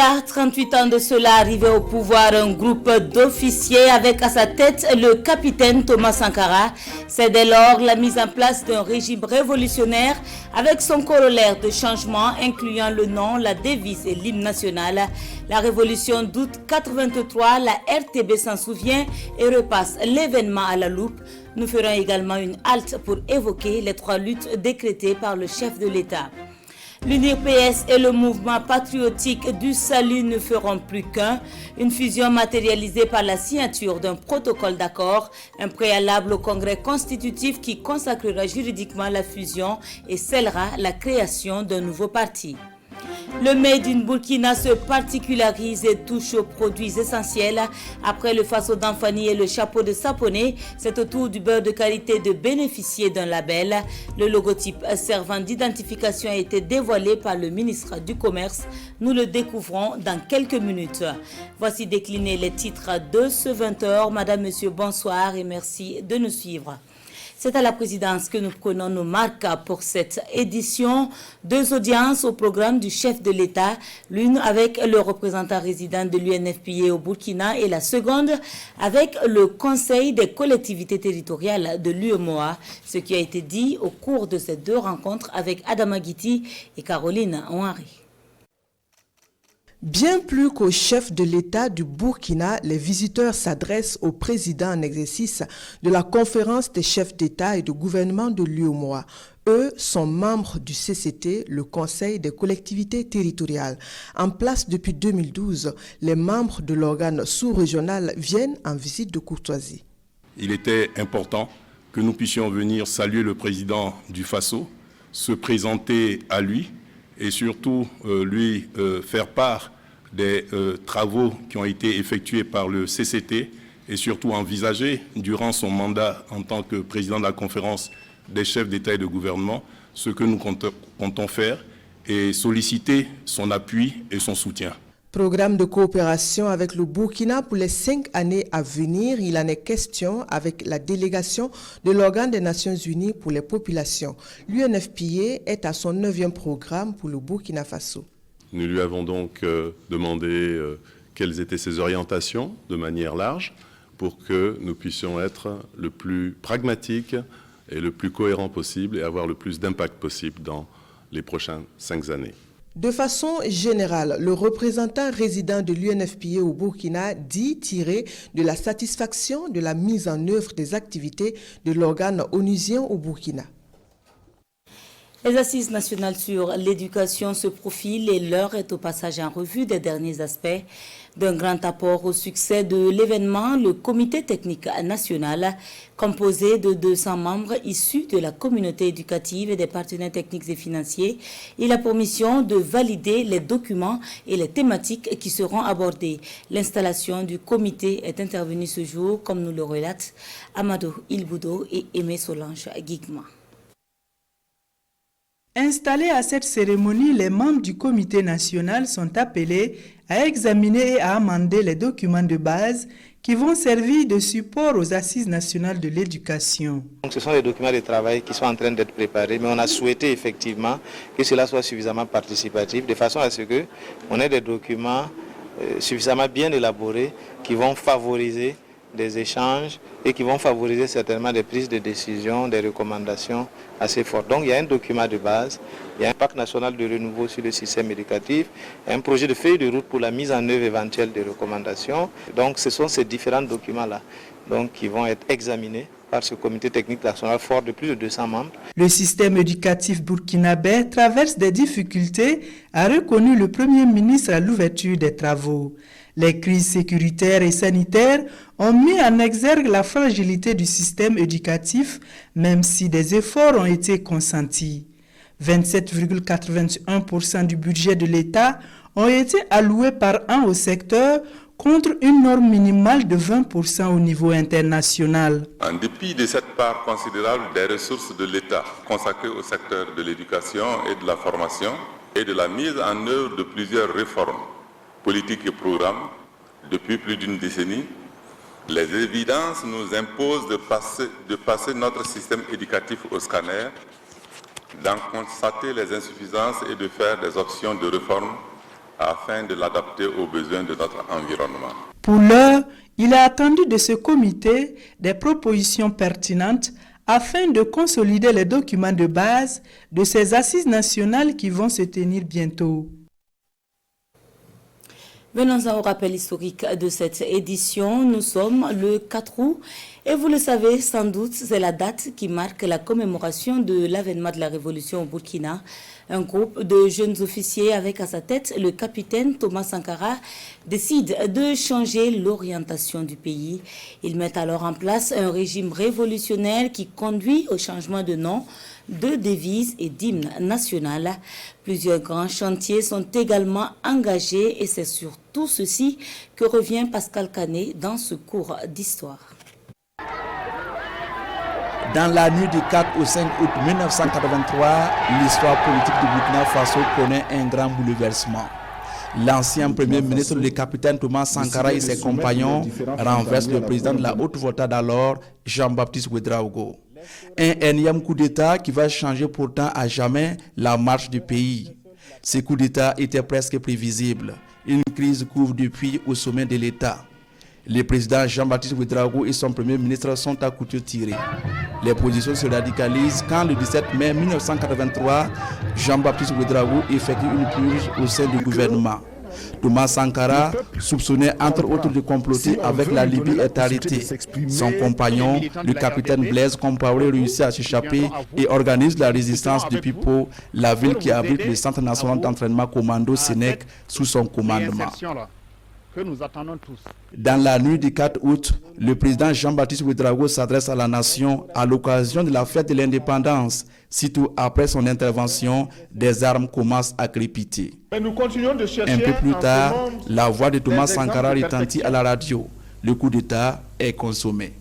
a 38 ans de cela, arrivé au pouvoir un groupe d'officiers avec à sa tête le capitaine Thomas Sankara. C'est dès lors la mise en place d'un régime révolutionnaire avec son corollaire de changement incluant le nom, la devise et l'hymne national. La révolution d'août 83, la RTB s'en souvient et repasse l'événement à la loupe. Nous ferons également une halte pour évoquer les 3 luttes décrétées par le chef de l'État. L'UNIR-PS et le mouvement patriotique du salut ne feront plus qu'un. Une fusion matérialisée par la signature d'un protocole d'accord, un préalable au congrès constitutif qui consacrera juridiquement la fusion et scellera la création d'un nouveau parti. Le Made in Burkina se particularise et touche aux produits essentiels. Après le faso d'Anfani et le chapeau de Saponé, c'est au tour du beurre de qualité de bénéficier d'un label. Le logotype servant d'identification a été dévoilé par le ministre du Commerce. Nous le découvrons dans quelques minutes. Voici déclinés les titres de ce 20h. Madame, Monsieur, bonsoir et merci de nous suivre. C'est à la présidence que nous prenons nos marques pour cette édition. 2 audiences au programme du chef de l'État, l'une avec le représentant résident de l'UNFPA au Burkina et la seconde avec le Conseil des collectivités territoriales de l'UEMOA. Ce qui a été dit au cours de ces 2 rencontres avec Adama Guiti et Caroline Ouari. Bien plus qu'au chef de l'État du Burkina, les visiteurs s'adressent au président en exercice de la conférence des chefs d'État et de gouvernement de l'UEMOA. Eux sont membres du CCT, le Conseil des collectivités territoriales. En place depuis 2012, les membres de l'organe sous-régional viennent en visite de courtoisie. Il était important que nous puissions venir saluer le président du FASO, se présenter à lui et surtout lui faire part des travaux qui ont été effectués par le CCT et surtout envisager durant son mandat en tant que président de la conférence des chefs d'État et de gouvernement ce que nous comptons faire et solliciter son appui et son soutien. Programme de coopération avec le Burkina pour les 5 années à venir. Il en est question avec la délégation de l'organe des Nations Unies pour les populations. L'UNFPA est à son 9e programme pour le Burkina Faso. Nous lui avons donc demandé quelles étaient ses orientations de manière large pour que nous puissions être le plus pragmatique et le plus cohérent possible et avoir le plus d'impact possible dans les prochaines 5 années. De façon générale, le représentant résident de l'UNFPA au Burkina dit tirer de la satisfaction de la mise en œuvre des activités de l'organe onusien au Burkina. Les assises nationales sur l'éducation se profilent et l'heure est au passage en revue des derniers aspects. D'un grand apport au succès de l'événement, le comité technique national, composé de 200 membres issus de la communauté éducative et des partenaires techniques et financiers, il a pour mission de valider les documents et les thématiques qui seront abordées. L'installation du comité est intervenue ce jour, comme nous le relatent Amadou Ilboudo et Aimé Solange Guigma. Installés à cette cérémonie, les membres du comité national sont appelés à examiner et à amender les documents de base qui vont servir de support aux assises nationales de l'éducation. Ce sont les documents de travail qui sont en train d'être préparés, mais on a souhaité effectivement que cela soit suffisamment participatif, de façon à ce qu'on ait des documents suffisamment bien élaborés qui vont favoriser des échanges et qui vont favoriser certainement des prises de décision, des recommandations assez fortes. Donc il y a un document de base, il y a un pacte national de renouveau sur le système éducatif, un projet de feuille de route pour la mise en œuvre éventuelle des recommandations. Donc ce sont ces différents documents-là qui vont être examinés par ce comité technique national fort de plus de 200 membres. Le système éducatif burkinabé traverse des difficultés, a reconnu le Premier ministre à l'ouverture des travaux. Les crises sécuritaires et sanitaires ont mis en exergue la fragilité du système éducatif, même si des efforts ont été consentis. 27,81% du budget de l'État ont été alloués par an au secteur, contre une norme minimale de 20% au niveau international. En dépit de cette part considérable des ressources de l'État consacrées au secteur de l'éducation et de la formation et de la mise en œuvre de plusieurs réformes, politiques et programmes depuis plus d'une décennie, les évidences nous imposent de passer notre système éducatif au scanner, d'en constater les insuffisances et de faire des options de réforme afin de l'adapter aux besoins de notre environnement. Pour l'heure, il a attendu de ce comité des propositions pertinentes afin de consolider les documents de base de ces assises nationales qui vont se tenir bientôt. Venons-en au rappel historique de cette édition. Nous sommes le 4 août et vous le savez sans doute, c'est la date qui marque la commémoration de l'avènement de la révolution au Burkina. Un groupe de jeunes officiers avec à sa tête le capitaine Thomas Sankara décide de changer l'orientation du pays. Ils mettent alors en place un régime révolutionnaire qui conduit au changement de nom, de devise et d'hymne national. Plusieurs grands chantiers sont également engagés et c'est sur tout ceci que revient Pascal Canet dans ce cours d'histoire. Dans la nuit du 4 au 5 août 1983, l'histoire politique du Burkina Faso connaît un grand bouleversement. L'ancien premier ministre, le capitaine Thomas Sankara et ses compagnons renversent le président de la Haute-Volta d'alors, Jean-Baptiste Ouédraogo. Un énième coup d'État qui va changer pourtant à jamais la marche du pays. Ce coup d'État était presque prévisible. Une crise couvre depuis au sommet de l'État. Le président Jean-Baptiste Ouédraogo et son premier ministre sont à couteau tiré. Les positions se radicalisent quand le 17 mai 1983, Jean-Baptiste Ouédraogo effectue une purge au sein du gouvernement. Thomas Sankara, soupçonné entre autres de comploter avec la Libye, est arrêté. Son compagnon, le capitaine Blaise Compaoré, réussit à s'échapper et organise la résistance de Pipo, la ville qui abrite le Centre national d'entraînement commando Sénèque sous son commandement. Que nous attendons tous. Dans la nuit du 4 août, le président Jean-Baptiste Ouédraogo s'adresse à la nation à l'occasion de la fête de l'indépendance. Sitôt après son intervention, des armes commencent à crépiter. Nous continuons de chercher un peu plus tard, la voix de Thomas Sankara retentit à la radio. Le coup d'État est consommé.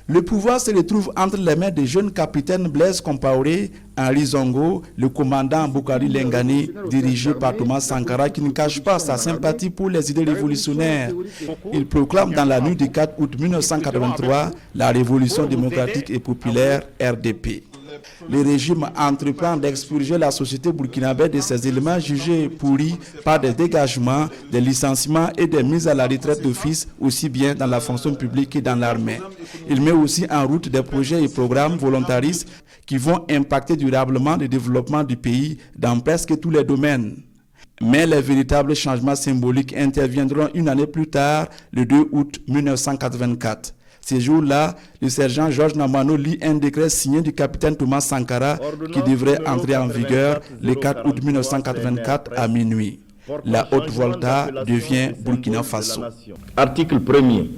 Le pouvoir se retrouve entre les mains des jeunes capitaines Blaise Compaoré, Henri Zongo, le commandant Boukari Lengani, dirigé par Thomas Sankara, qui ne cache pas sa sympathie pour les idées révolutionnaires. Il proclame dans la nuit du 4 août 1983 la Révolution démocratique et populaire RDP. Le régime entreprend d'expurger la société burkinabé de ses éléments jugés pourris par des dégagements, des licenciements et des mises à la retraite d'office, aussi bien dans la fonction publique que dans l'armée. Il met aussi en route des projets et programmes volontaristes qui vont impacter durablement le développement du pays dans presque tous les domaines. Mais les véritables changements symboliques interviendront une année plus tard, le 2 août 1984. Ce jour-là, le sergent Georges Namano lit un décret signé du capitaine Thomas Sankara qui devrait entrer en vigueur le 4 août 1984 à minuit. La Haute-Volta devient Burkina Faso. Article 1er.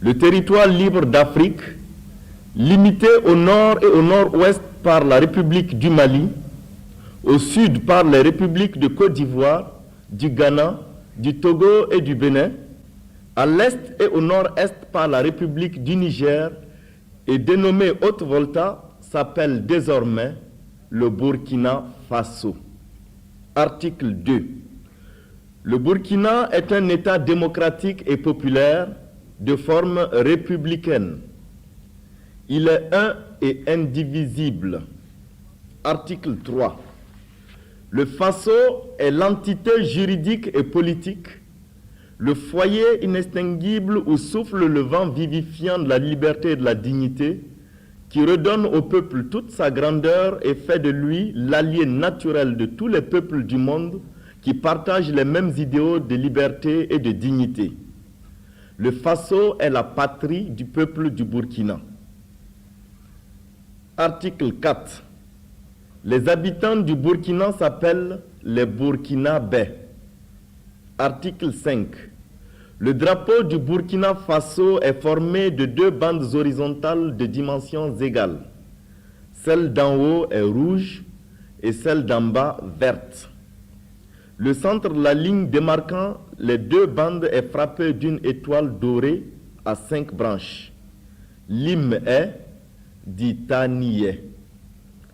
Le territoire libre d'Afrique, limité au nord et au nord-ouest par la République du Mali, au sud par les républiques de Côte d'Ivoire, du Ghana, du Togo et du Bénin, à l'est et au nord-est par la République du Niger et dénommé Haute-Volta, s'appelle désormais le Burkina Faso. Article 2. Le Burkina est un État démocratique et populaire de forme républicaine. Il est un et indivisible. Article 3. Le Faso est l'entité juridique et politique, le foyer inextinguible où souffle le vent vivifiant de la liberté et de la dignité, qui redonne au peuple toute sa grandeur et fait de lui l'allié naturel de tous les peuples du monde qui partagent les mêmes idéaux de liberté et de dignité. Le Faso est la patrie du peuple du Burkina. Article 4. Les habitants du Burkina s'appellent les Burkinabés. Article 5. Le drapeau du Burkina Faso est formé de deux bandes horizontales de dimensions égales. Celle d'en haut est rouge et celle d'en bas verte. Le centre de la ligne démarquant les deux bandes est frappé d'une étoile dorée à 5 branches. L'hymne est d'Itaniye.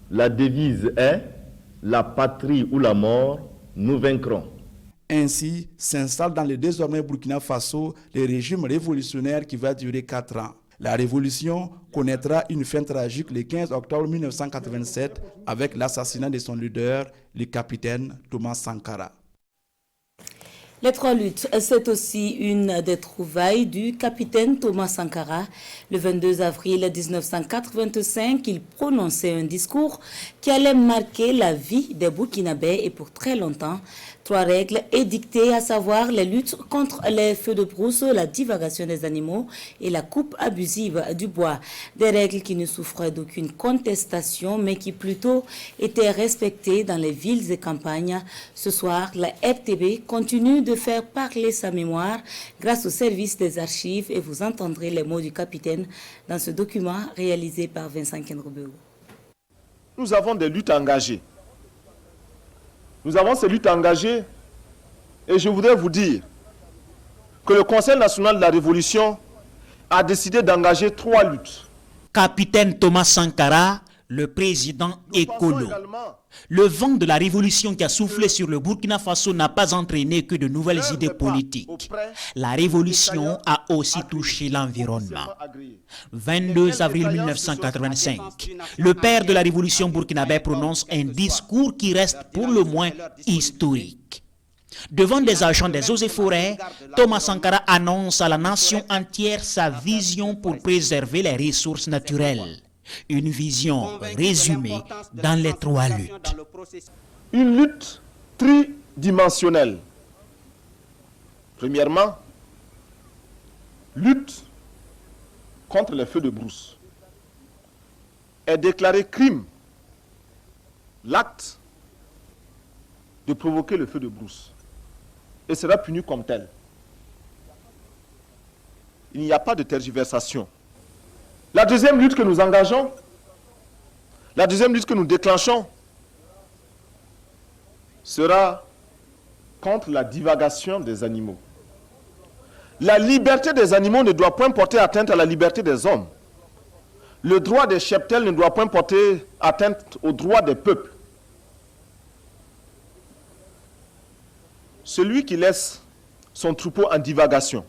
La devise est « La patrie ou la mort, nous vaincrons ». Ainsi s'installe dans le désormais Burkina Faso le régime révolutionnaire qui va durer 4 ans. La révolution connaîtra une fin tragique le 15 octobre 1987 avec l'assassinat de son leader, le capitaine Thomas Sankara. Les trois luttes, c'est aussi une des trouvailles du capitaine Thomas Sankara. Le 22 avril 1985, il prononçait un discours qui allait marquer la vie des Burkinabés et pour très longtemps. Trois règles édictées, à savoir les luttes contre les feux de brousse, la divagation des animaux et la coupe abusive du bois. Des règles qui ne souffrent d'aucune contestation, mais qui plutôt étaient respectées dans les villes et campagnes. Ce soir, la RTB continue de faire parler sa mémoire grâce au service des archives et vous entendrez les mots du capitaine dans ce document réalisé par Vincent Kenrobeo. Nous avons des luttes engagées. Nous avons ces luttes engagées et je voudrais vous dire que le Conseil national de la Révolution a décidé d'engager 3 luttes. Capitaine Thomas Sankara, le président écolo. Le vent de la révolution qui a soufflé sur le Burkina Faso n'a pas entraîné que de nouvelles idées politiques. La révolution a aussi touché l'environnement. 22 avril 1985, le père de la révolution burkinabé prononce un discours qui reste pour le moins historique. Devant des agents des eaux et forêts, Thomas Sankara annonce à la nation entière sa vision pour préserver les ressources naturelles. Une vision résumée dans les 3 luttes. Une lutte tridimensionnelle. Premièrement, lutte contre les feux de brousse. Est déclaré crime l'acte de provoquer le feu de brousse et sera puni comme tel. Il n'y a pas de tergiversation. La deuxième lutte que nous engageons, la deuxième lutte que nous déclenchons sera contre la divagation des animaux. La liberté des animaux ne doit point porter atteinte à la liberté des hommes. Le droit des cheptels ne doit point porter atteinte aux droits des peuples. Celui qui laisse son troupeau en divagation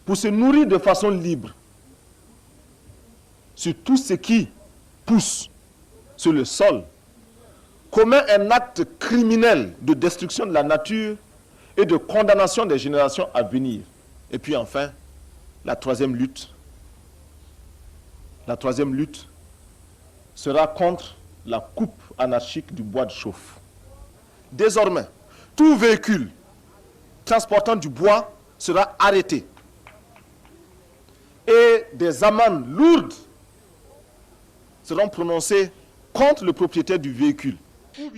pour se nourrir de façon libre sur tout ce qui pousse sur le sol, commet un acte criminel de destruction de la nature et de condamnation des générations à venir. Et puis enfin, la troisième lutte sera contre la coupe anarchique du bois de chauffe. Désormais, tout véhicule transportant du bois sera arrêté et des amendes lourdes seront prononcées contre le propriétaire du véhicule.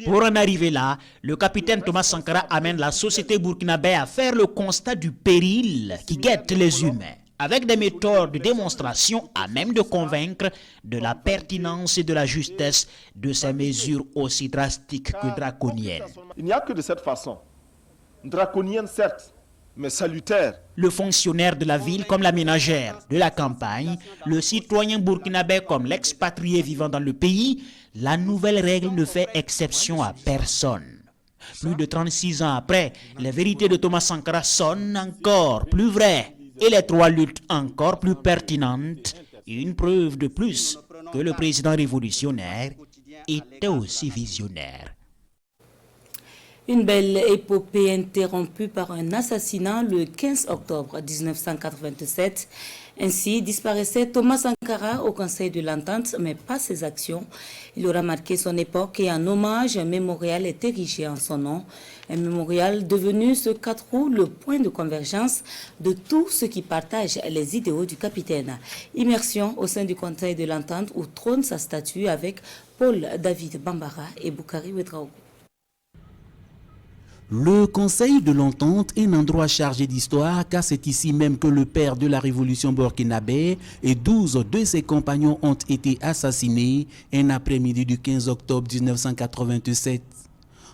Pour en arriver là, le capitaine Thomas Sankara amène la société burkinabé à faire le constat du péril qui guette les humains, avec des méthodes de démonstration à même de convaincre de la pertinence et de la justesse de ces mesures aussi drastiques que draconiennes. Il n'y a que de cette façon, draconienne certes, mais salutaire. Le fonctionnaire de la ville comme la ménagère de la campagne, le citoyen burkinabé comme l'expatrié vivant dans le pays, la nouvelle règle ne fait exception à personne. Plus de 36 ans après, les vérités de Thomas Sankara sonnent encore plus vraies et les 3 luttes encore plus pertinentes. Une preuve de plus que le président révolutionnaire était aussi visionnaire. Une belle épopée interrompue par un assassinat le 15 octobre 1987. Ainsi disparaissait Thomas Sankara au Conseil de l'Entente, mais pas ses actions. Il aura marqué son époque et en hommage, un mémorial est érigé en son nom. Un mémorial devenu ce 4 août le point de convergence de tous ceux qui partagent les idéaux du capitaine. Immersion au sein du Conseil de l'Entente où trône sa statue avec Paul David Bambara et Boukari Ouedraogo. Le Conseil de l'Entente est un endroit chargé d'histoire car c'est ici même que le père de la révolution burkinabé et 12 de ses compagnons ont été assassinés un après-midi du 15 octobre 1987.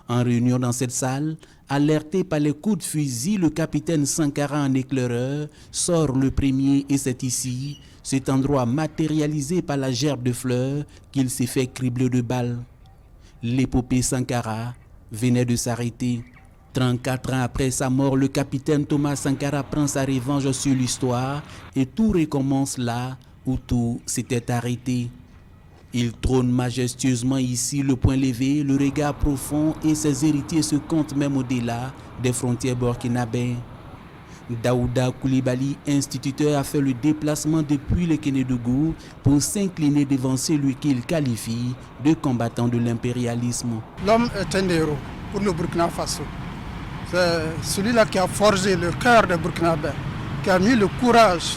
En réunion dans cette salle, alerté par les coups de fusil, le capitaine Sankara en éclaireur sort le premier et c'est ici, cet endroit matérialisé par la gerbe de fleurs, qu'il s'est fait cribler de balles. L'épopée Sankara venait de s'arrêter. 34 ans après sa mort, le capitaine Thomas Sankara prend sa revanche sur l'histoire et tout recommence là où tout s'était arrêté. Il trône majestueusement ici, le poing levé, le regard profond, et ses héritiers se comptent même au-delà des frontières burkinabées. Daouda Coulibaly, instituteur, a fait le déplacement depuis le Kénédougou pour s'incliner devant celui qu'il qualifie de combattant de l'impérialisme. L'homme est un héros pour le Burkina Faso. C'est celui-là qui a forgé le cœur des Burkinabés, qui a mis le courage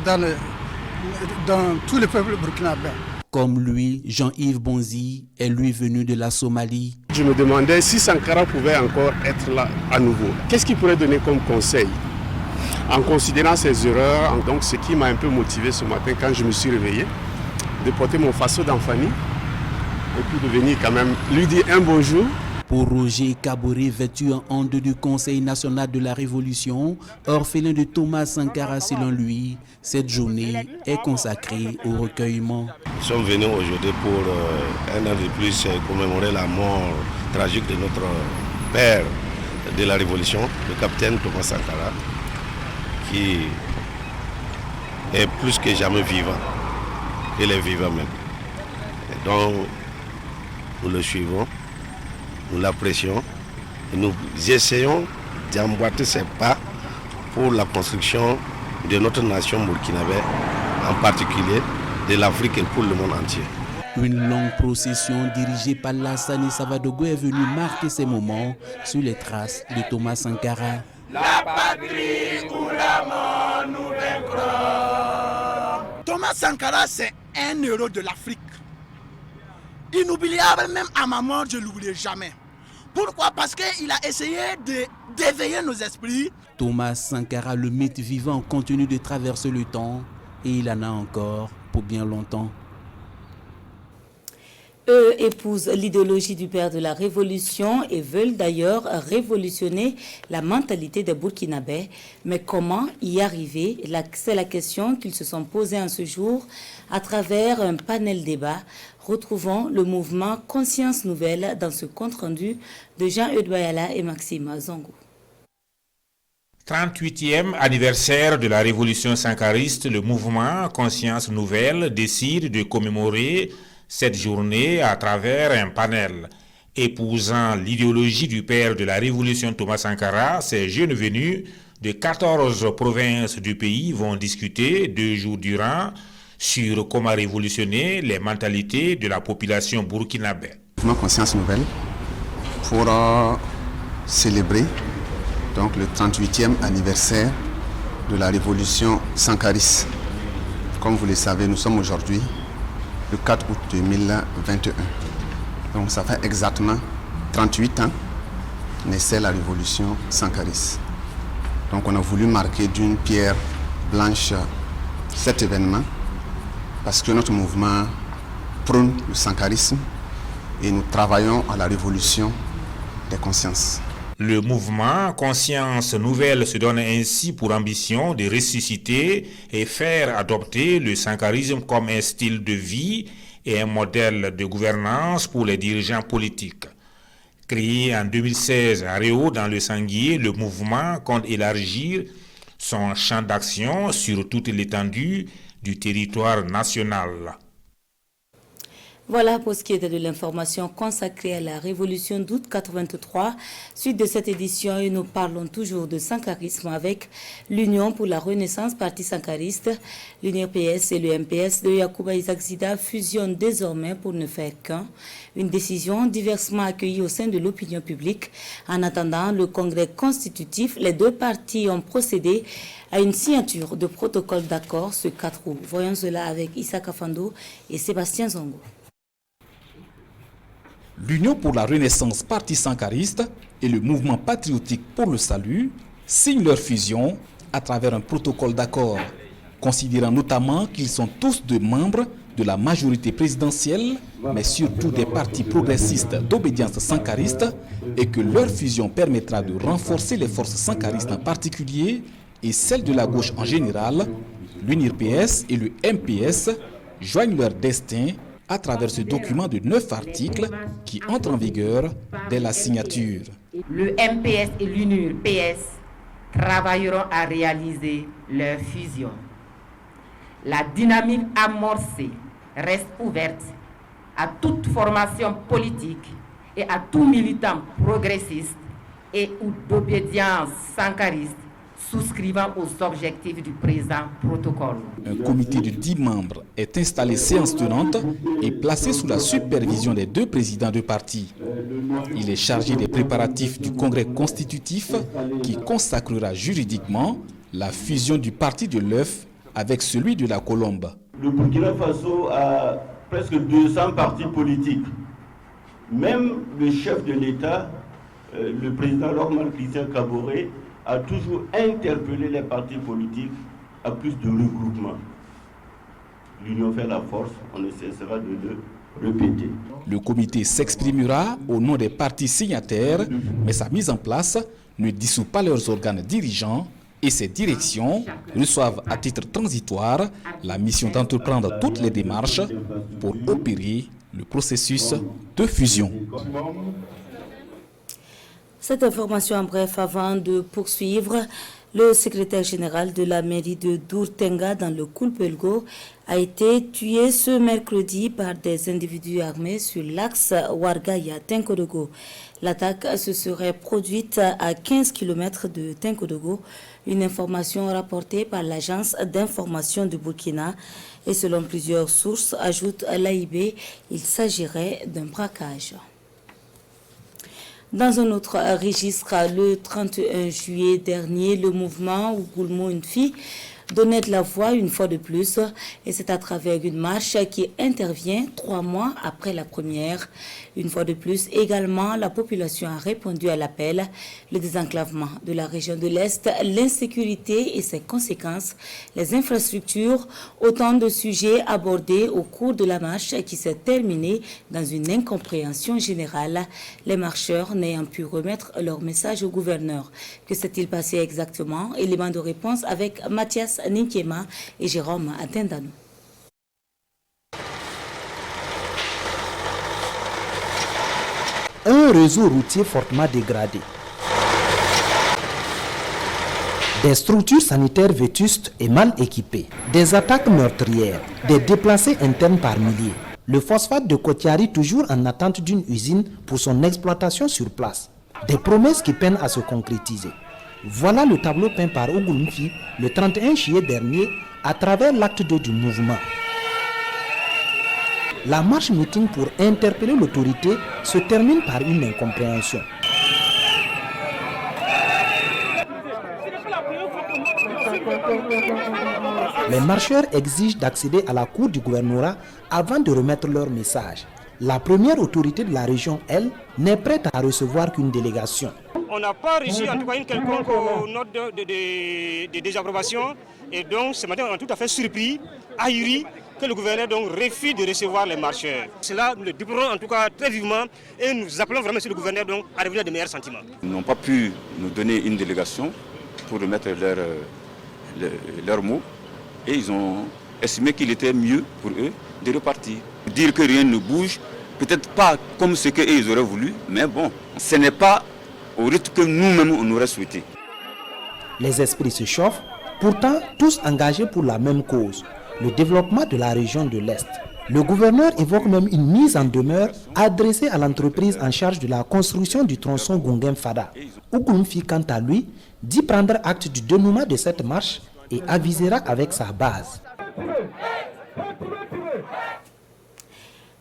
dans tous les peuples burkinabés. Comme lui, Jean-Yves Bonzi est lui venu de la Somalie. Je me demandais si Sankara pouvait encore être là à nouveau. Qu'est-ce qu'il pourrait donner comme conseil? En considérant ses erreurs, donc ce qui m'a un peu motivé ce matin quand je me suis réveillé, de porter mon faso dans famille et puis de venir quand même lui dire un bonjour. Pour Roger Kaboré, vêtu en honte du Conseil national de la Révolution, orphelin de Thomas Sankara selon lui, cette journée est consacrée au recueillement. Nous sommes venus aujourd'hui pour un an de plus commémorer la mort tragique de notre père de la Révolution, le capitaine Thomas Sankara, qui est plus que jamais vivant, il est vivant même. Et donc, nous le suivons, nous l'apprécions et nous essayons d'emboîter ses pas pour la construction de notre nation burkinabé, en particulier de l'Afrique et pour le monde entier. Une longue procession dirigée par Lassane Savadogo est venue marquer ces moments sur les traces de Thomas Sankara. La patrie ou la mort nous vaincrons. Thomas Sankara, c'est un héros de l'Afrique. Inoubliable, même à ma mort, je ne l'oublierai jamais. Pourquoi? Parce qu'il a essayé d'éveiller nos esprits. Thomas Sankara, le mythe vivant, continue de traverser le temps et il en a encore pour bien longtemps. Eux épousent l'idéologie du père de la Révolution et veulent d'ailleurs révolutionner la mentalité des Burkinabés. Mais comment y arriver? C'est la question qu'ils se sont posés en ce jour à travers un panel débat. Retrouvons le mouvement Conscience Nouvelle dans ce compte-rendu de Jean-Eudes Bayala et Maxime Zongo. 38e anniversaire de la révolution sankariste, le mouvement Conscience Nouvelle décide de commémorer cette journée à travers un panel. Épousant l'idéologie du père de la révolution Thomas Sankara, ces jeunes venus de 14 provinces du pays vont discuter 2 jours durant sur comment révolutionner les mentalités de la population burkinabé. Mouvement Conscience Nouvelle pour célébrer donc le 38e anniversaire de la révolution sankariste. Comme vous le savez, nous sommes aujourd'hui le 4 août 2021. Donc ça fait exactement 38 ans naissait la révolution sankariste. Donc on a voulu marquer d'une pierre blanche cet événement parce que notre mouvement prône le sankarisme et nous travaillons à la révolution des consciences. Le mouvement Conscience Nouvelle se donne ainsi pour ambition de ressusciter et faire adopter le sankarisme comme un style de vie et un modèle de gouvernance pour les dirigeants politiques. Créé en 2016 à Réau dans le Sanguier, le mouvement compte élargir son champ d'action sur toute l'étendue du territoire national. Voilà pour ce qui était de l'information consacrée à la révolution d'août 83. Suite de cette édition, et nous parlons toujours de sankarisme avec l'Union pour la Renaissance, parti sankariste. L'UNIRPS et le MPS de Yacouba Isaac Zida fusionnent désormais pour ne faire qu'un. Une décision diversement accueillie au sein de l'opinion publique. En attendant le congrès constitutif, les 2 partis ont procédé à une signature de protocole d'accord ce 4 août. Voyons cela avec Issa Kafando et Sébastien Zongo. L'Union pour la Renaissance, parti sankariste, et le mouvement patriotique pour le salut signent leur fusion à travers un protocole d'accord, considérant notamment qu'ils sont tous 2 membres de la majorité présidentielle, mais surtout des partis progressistes d'obédience sankariste, et que leur fusion permettra de renforcer les forces sankaristes en particulier et celles de la gauche en général. L'UNIRPS et le MPS joignent leur destin à travers ce document de 9 articles qui entre en vigueur dès la signature. Le MPS et l'UNIRPS travailleront à réaliser leur fusion. La dynamique amorcée reste ouverte à toute formation politique et à tout militant progressiste et ou d'obédience sankariste souscrivant aux objectifs du présent protocole. Un comité de 10 membres est installé séance tenante et placé sous la supervision des 2 présidents de parti. Il est chargé des préparatifs du congrès constitutif qui consacrera juridiquement la fusion du parti de l'œuf avec celui de la colombe. Le Burkina Faso a presque 200 partis politiques. Même le chef de l'État, le président Laurent Christian Kaboré, a toujours interpellé les partis politiques à plus de regroupement. L'union fait la force, on ne cessera de le répéter. Le comité s'exprimera au nom des partis signataires, mais sa mise en place ne dissout pas leurs organes dirigeants et ces directions reçoivent à titre transitoire la mission d'entreprendre toutes les démarches pour opérer le processus de fusion. Cette information en bref avant de poursuivre. Le secrétaire général de la mairie de Dourtenga dans le Koulpelgo a été tué ce mercredi par des individus armés sur l'axe Ouargaya-Tenkodogo. L'attaque se serait produite à 15 km de Tenkodogo, une information rapportée par l'agence d'information du Burkina et selon plusieurs sources, ajoute l'AIB, il s'agirait d'un braquage. Dans un autre registre, le 31 juillet dernier, le mouvement Ougoulmo une fille donnait de la voix une fois de plus et c'est à travers une marche qui intervient 3 mois après la première. Une fois de plus, également, la population a répondu à l'appel. Le désenclavement de la région de l'Est, l'insécurité et ses conséquences, les infrastructures, autant de sujets abordés au cours de la marche qui s'est terminée dans une incompréhension générale, les marcheurs n'ayant pu remettre leur message au gouverneur. Que s'est-il passé exactement? Élément de réponse avec Mathias Ninkema et Jérôme Atendano. Un réseau routier fortement dégradé. Des structures sanitaires vétustes et mal équipées. Des attaques meurtrières. Des déplacés internes par milliers. Le phosphate de Kotiari toujours en attente d'une usine pour son exploitation sur place. Des promesses qui peinent à se concrétiser. Voilà le tableau peint par Ougoulmfi le 31 juillet dernier à travers l'acte 2 du mouvement. La marche meeting pour interpeller l'autorité se termine par une incompréhension. Les marcheurs exigent d'accéder à la cour du gouvernorat avant de remettre leur message. La première autorité de la région, elle, n'est prête à recevoir qu'une délégation. On n'a pas reçu en tout cas une quelconque note de désapprobation et donc ce matin on est tout à fait surpris, ahuri, que le gouverneur donc refuse de recevoir les marcheurs. Cela nous le déplorons en tout cas très vivement et nous appelons vraiment sur le gouverneur donc à revenir de meilleurs sentiments. Ils n'ont pas pu nous donner une délégation pour remettre leurs mots et ils ont estimé qu'il était mieux pour eux de repartir. Dire que rien ne bouge, peut-être pas comme ce qu'ils auraient voulu, mais bon, ce n'est pas au rythme que nous-mêmes on aurait souhaité. Les esprits se chauffent, pourtant tous engagés pour la même cause, le développement de la région de l'Est. Le gouverneur évoque même une mise en demeure adressée à l'entreprise en charge de la construction du tronçon Gunguen-Fada. Ougoulmfi, quant à lui, dit prendre acte du dénouement de cette marche et avisera avec sa base.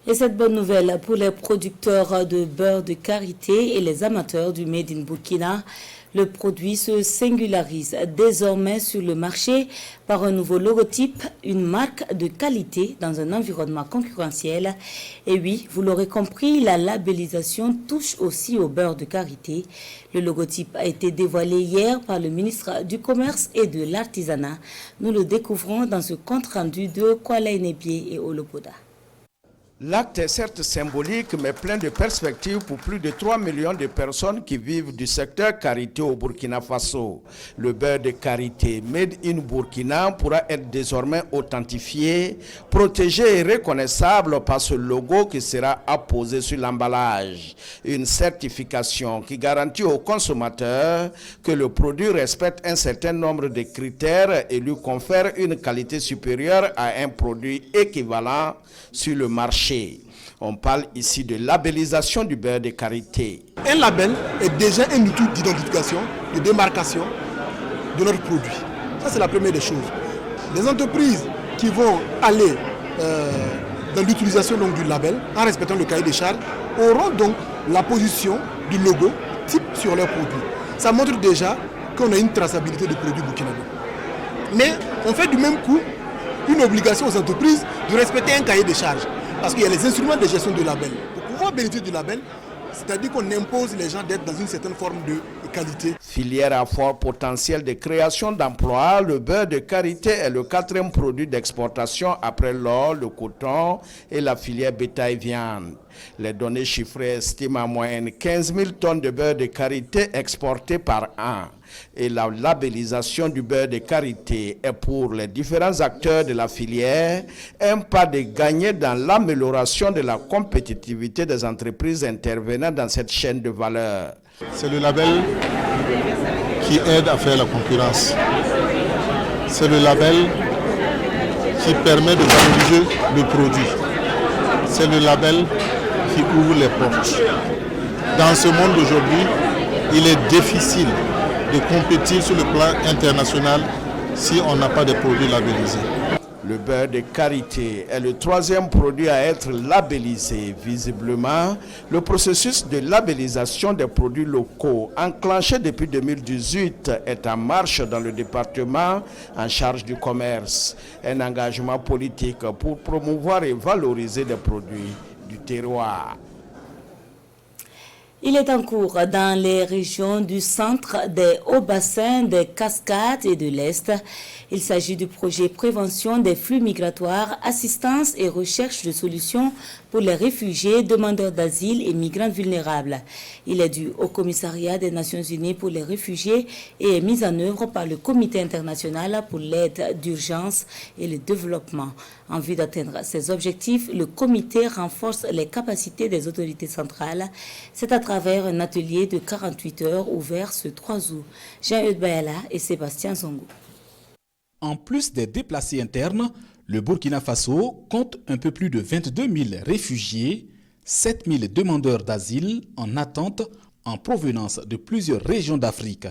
Et cette bonne nouvelle pour les producteurs de beurre de karité et les amateurs du Made in Burkina, le produit se singularise désormais sur le marché par un nouveau logotype, une marque de qualité dans un environnement concurrentiel. Et oui, vous l'aurez compris, la labellisation touche aussi au beurre de karité. Le logotype a été dévoilé hier par le ministre du Commerce et de l'Artisanat. Nous le découvrons dans ce compte-rendu de Kwala Enebie et Olopoda. L'acte est certes symbolique, mais plein de perspectives pour plus de 3 millions de personnes qui vivent du secteur karité au Burkina Faso. Le beurre de karité Made in Burkina pourra être désormais authentifié, protégé et reconnaissable par ce logo qui sera apposé sur l'emballage. Une certification qui garantit aux consommateurs que le produit respecte un certain nombre de critères et lui confère une qualité supérieure à un produit équivalent sur le marché. On parle ici de labellisation du beurre de karité. Un label est déjà un outil d'identification, de démarcation de notre produit. Ça, c'est la première des choses. Les entreprises qui vont aller dans l'utilisation du label, en respectant le cahier des charges, auront donc la position du logo type sur leur produit. Ça montre déjà qu'on a une traçabilité du produit burkinabé. Mais on fait du même coup une obligation aux entreprises de respecter un cahier des charges. Parce qu'il y a les instruments de gestion du label. Pour pouvoir bénéficier du label, c'est-à-dire qu'on impose les gens d'être dans une certaine forme de qualité. Filière à fort potentiel de création d'emplois, le beurre de karité est le 4e produit d'exportation après l'or, le coton et la filière bétail-viande. Les données chiffrées estiment en moyenne 15 000 tonnes de beurre de karité exportées par an. Et la labellisation du beurre de karité est pour les différents acteurs de la filière un pas de gagner dans l'amélioration de la compétitivité des entreprises intervenant dans cette chaîne de valeur. C'est le label qui aide à faire la concurrence. C'est le label qui permet de valoriser le produit. C'est le label qui ouvre les portes. Dans ce monde d'aujourd'hui, il est difficile de compétir sur le plan international si on n'a pas de produits labellisés. Le beurre de karité est le 3e produit à être labellisé. Visiblement, le processus de labellisation des produits locaux, enclenché depuis 2018, est en marche dans le département en charge du commerce. Un engagement politique pour promouvoir et valoriser des produits du terroir. Il est en cours dans les régions du centre, des hauts bassins, des cascades et de l'Est. Il s'agit du projet Prévention des flux migratoires, assistance et recherche de solutions pour les réfugiés, demandeurs d'asile et migrants vulnérables. Il est dû au Commissariat des Nations Unies pour les réfugiés et est mis en œuvre par le Comité international pour l'aide d'urgence et le développement. En vue d'atteindre ces objectifs, le comité renforce les capacités des autorités centrales. C'est à travers un atelier de 48 heures ouvert ce 3 août. Jean-Eudes Bayala et Sébastien Zongo. En plus des déplacés internes, le Burkina Faso compte un peu plus de 22 000 réfugiés, 7 000 demandeurs d'asile en attente en provenance de plusieurs régions d'Afrique.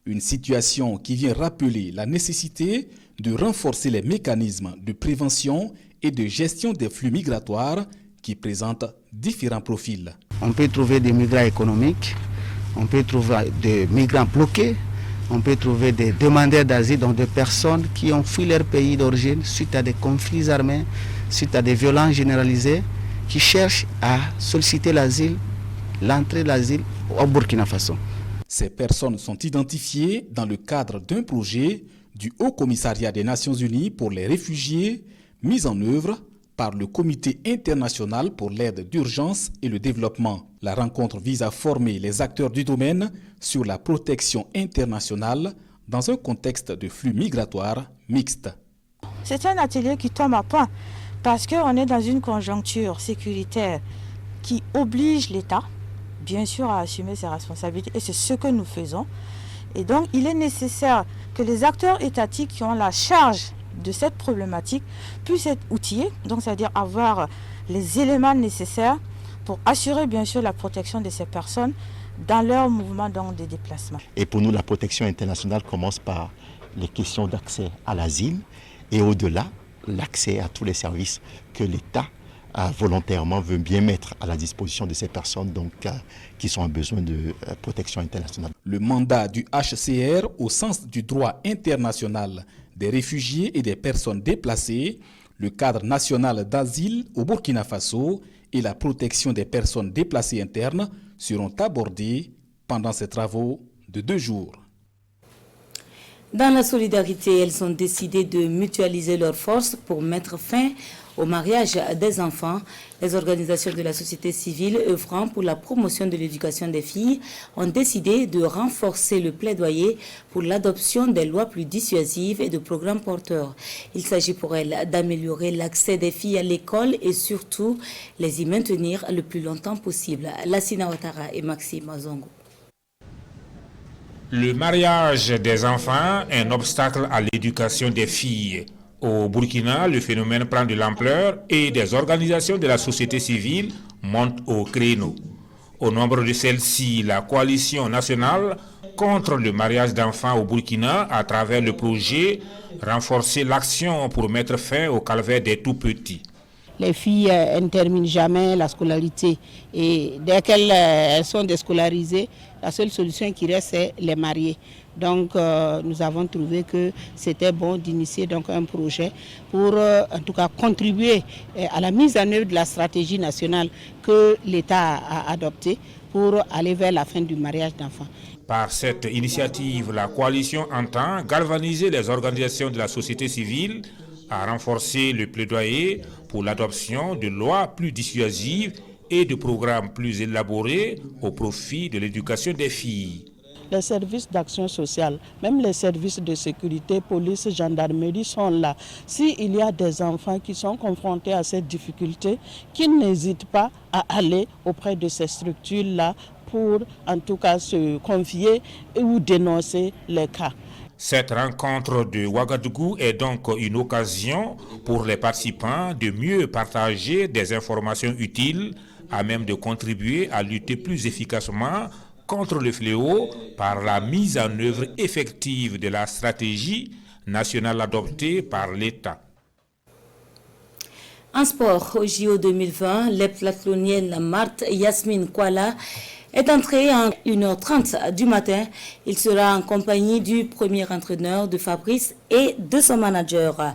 Une situation qui vient rappeler la nécessité de renforcer les mécanismes de prévention et de gestion des flux migratoires qui présentent différents profils. On peut trouver des migrants économiques, on peut trouver des migrants bloqués, on peut trouver des demandeurs d'asile, donc des personnes qui ont fui leur pays d'origine suite à des conflits armés, suite à des violences généralisées, qui cherchent à solliciter l'asile, l'entrée de l'asile au Burkina Faso. Ces personnes sont identifiées dans le cadre d'un projet du Haut Commissariat des Nations Unies pour les réfugiés, mis en œuvre par le Comité international pour l'aide d'urgence et le développement. La rencontre vise à former les acteurs du domaine sur la protection internationale dans un contexte de flux migratoires mixtes. C'est un atelier qui tombe à point parce qu'on est dans une conjoncture sécuritaire qui oblige l'État, bien sûr, à assumer ses responsabilités, et c'est ce que nous faisons. Et donc, il est nécessaire que les acteurs étatiques qui ont la charge de cette problématique puissent être outillés, donc c'est-à-dire avoir les éléments nécessaires pour assurer bien sûr la protection de ces personnes dans leur mouvement de déplacement. Et pour nous, la protection internationale commence par les questions d'accès à l'asile et au-delà, l'accès à tous les services que l'État volontairement veut bien mettre à la disposition de ces personnes qui ont besoin de protection internationale. Le mandat du HCR au sens du droit international des réfugiés et des personnes déplacées, le cadre national d'asile au Burkina Faso et la protection des personnes déplacées internes seront abordés pendant ces travaux de 2 jours. Dans la solidarité, elles ont décidé de mutualiser leurs forces pour mettre fin au mariage des enfants. Les organisations de la société civile œuvrant pour la promotion de l'éducation des filles ont décidé de renforcer le plaidoyer pour l'adoption des lois plus dissuasives et de programmes porteurs. Il s'agit pour elles d'améliorer l'accès des filles à l'école et surtout les y maintenir le plus longtemps possible. Lassina Ouattara et Maxime Zongo. Le mariage des enfants est un obstacle à l'éducation des filles. Au Burkina, le phénomène prend de l'ampleur et des organisations de la société civile montent au créneau. Au nombre de celles-ci, la coalition nationale contre le mariage d'enfants au Burkina à travers le projet « Renforcer l'action pour mettre fin au calvaire des tout-petits ». Les filles ne terminent jamais la scolarité et dès qu'elles sont déscolarisées, la seule solution qui reste, c'est les marier. Donc nous avons trouvé que c'était bon d'initier donc un projet pour en tout cas contribuer à la mise en œuvre de la stratégie nationale que l'État a adoptée pour aller vers la fin du mariage d'enfants. Par cette initiative, la coalition entend galvaniser les organisations de la société civile à renforcer le plaidoyer pour l'adoption de lois plus dissuasives et de programmes plus élaborés au profit de l'éducation des filles. Les services d'action sociale, même les services de sécurité, police, gendarmerie sont là. S'il y a des enfants qui sont confrontés à cette difficulté, qu'ils n'hésitent pas à aller auprès de ces structures-là pour en tout cas se confier ou dénoncer les cas. Cette rencontre de Ouagadougou est donc une occasion pour les participants de mieux partager des informations utiles à même de contribuer à lutter plus efficacement contre le fléau par la mise en œuvre effective de la stratégie nationale adoptée par l'État. En sport, au JO 2020, l'heptathlonienne Marthe Yasmine Kouala est entrée à 1h30 du matin. Il sera en compagnie du premier entraîneur de Fabrice et de son manager.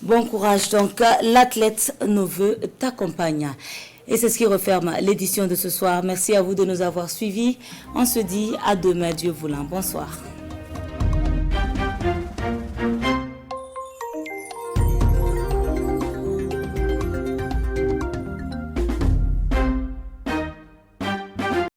Bon courage donc, l'athlète Neveu t'accompagne. Et c'est ce qui referme l'édition de ce soir. Merci à vous de nous avoir suivis. On se dit à demain, Dieu voulant. Bonsoir.